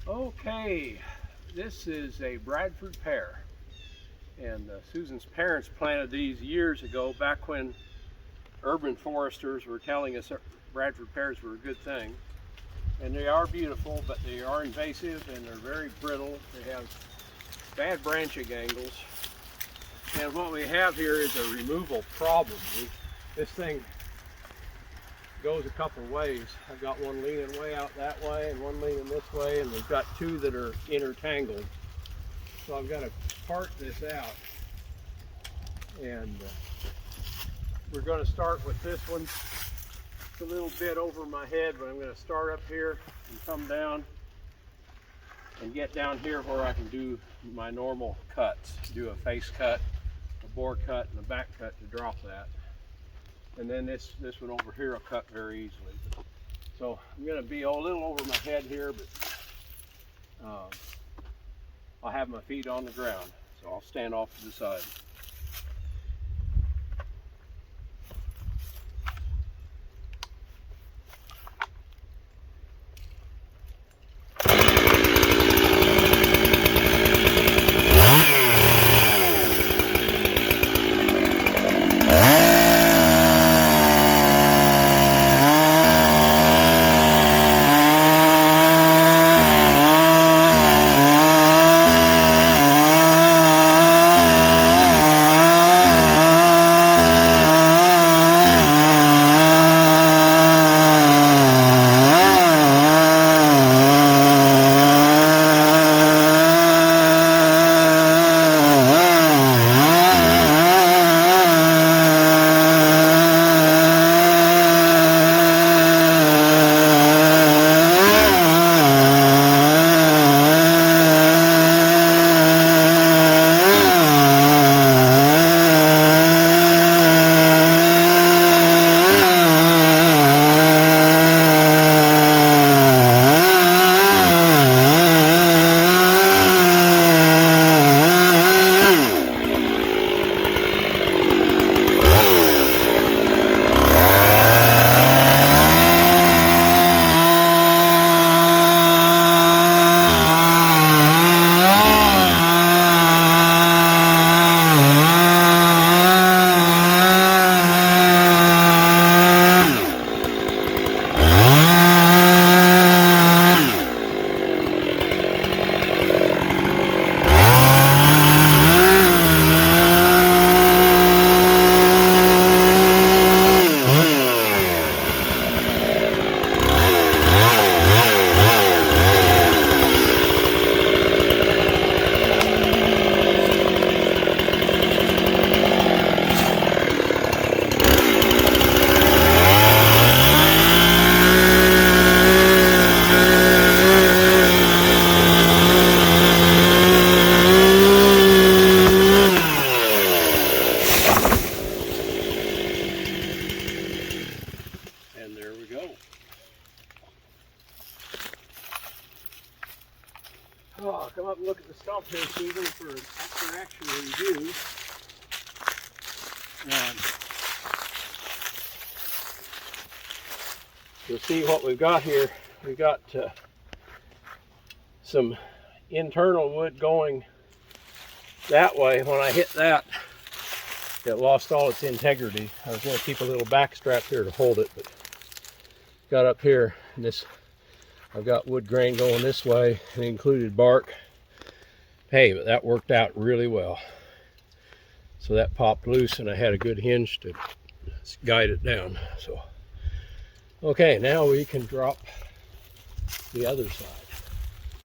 Okay, this is a Bradford pear, and Susan's parents planted these years ago, back when urban foresters were telling us Bradford pears were a good thing. And they are beautiful, but they are invasive and they're very brittle. They have bad branching angles. And what we have here is a removal problem. This thing goes a couple ways. I've got one leaning way out that way and one leaning this way, and we've got two that are intertangled. So I've got to part this out, and we're going to start with this one. It's a little bit over my head, but I'm going to start up here and come down and get down here where I can do my normal cuts. Do a face cut, a bore cut, and a back cut to drop that. And then this one over here will cut very easily. So I'm going to be a little over my head here, but I'll have my feet on the ground. So I'll stand off to the side. And there we go. Oh, I'll come up and look at the stump here, Susan, for actual review. And you'll see what we've got here. We've got some internal wood going that way. When I hit that, it lost all its integrity. I was going to keep a little back strap here to hold it, but got up here, and I've got wood grain going this way, and included bark. Hey, but that worked out really well. So that popped loose, and I had a good hinge to guide it down. So, okay, now we can drop the other side.